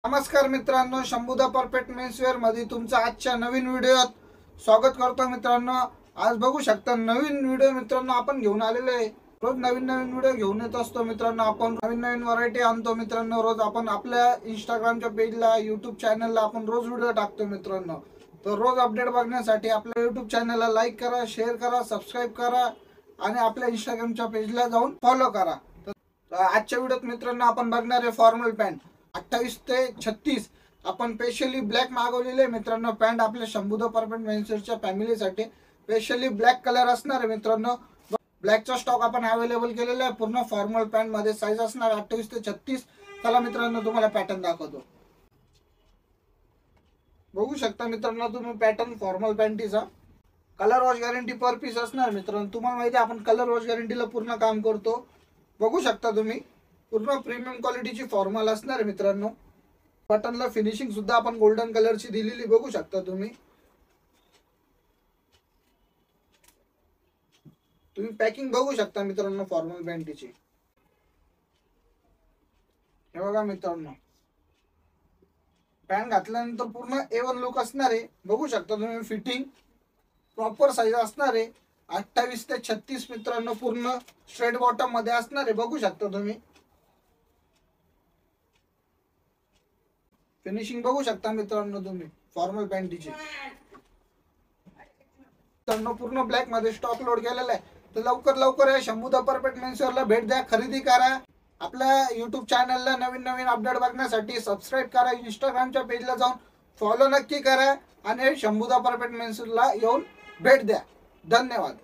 नमस्कार मित्रांनो, शंभूदा perfect menswear मध्ये तुमचं आजच्या नवीन व्हिडिओत स्वागत करतो मित्रांनो। आज बघू शकता नवीन व्हिडिओ मित्रांनो आपण घेऊन आलेले आहे। रोज नवीन नवीन व्हिडिओ घेऊन येत असतो मित्रांनो, आपण नवीन नवीन व्हरायटी आणतो मित्रांनो। रोज आपण आपल्या इंस्टाग्रामच्या पेजला, यूट्यूब चॅनलला आपण रोज व्हिडिओ टाकतो मित्रांनो। तर रोज अपडेट बघण्यासाठी आपल्या यूट्यूब चॅनलला लाईक करा, शेअर करा, सबस्क्राईब करा आणि आपल्या इंस्टाग्रामच्या पेजला जाऊन फॉलो करा। तर आजच्या व्हिडिओत मित्रांनो आपण बघणार आहे फॉर्मल पॅन्ट 28 ते 36 आपण स्पेशली ब्लॅक मागवलेले मित्रांनो। पॅन्ट आपल्या शंभूदा परफेक्ट मेन्सवेअरच्या फॅमिलीसाठी स्पेशली ब्लॅक कलर असणार आहे मित्रांनो। ब्लॅकचा स्टॉक आपण अवेलेबल केलेला आहे। पूर्ण फॉर्मल पॅन्ट मध्ये साईज असणार 28 ते 36। चला मित्रांनो तुम्हाला पॅटर्न दाखवतो। बघू शकता मित्रांनो तुम्ही पॅटर्न फॉर्मल पॅन्टीचा colour wash guarantee per piece असणार मित्रांनो। तुम्हाला माहिती आहे आपण कलर वॉश गॅरंटीला पूर्ण काम करतो। बघू शकता तुम्ही पूर्ण प्रीमियम क्वालिटीची फॉर्मल असणार मित्रांनो। बटनला फिनिशिंग सुद्धा आपण गोल्डन कलरची दिलेली बघू शकता तुम्ही। तुम्ही पॅकिंग बघू शकता मित्रांनो फॉर्मल पॅन्टीची। हे बघा मित्रांनो, पॅन्ट घातल्यानंतर पूर्ण A1 लुक असणार आहे। बघू शकता तुम्ही फिटिंग प्रॉपर साईज असणार आहे 28 ते 36 मित्रांनो। पूर्ण स्ट्रेट बॉटम मध्ये असणार आहे बघू शकता तुम्ही। फिनिशिंग बघू शकता मित्रांनो तुम्ही फॉर्मल पॅन्टीची। मित्रांनो पूर्ण ब्लॅक मध्ये स्टॉक लोड केलेला आहे। तर लवकर या शंभूदा परफेक्ट मेन्सवेअरला भेट द्या, खरेदी करा। आपल्या यूट्यूब चॅनलला नवीन नवीन अपडेट बघण्यासाठी सबस्क्राईब करा, इंस्टाग्रामच्या पेजला जाऊन फॉलो नक्की करा आणि शंभूदा परफेक्ट मेन्सवेअरला येऊन भेट द्या। धन्यवाद।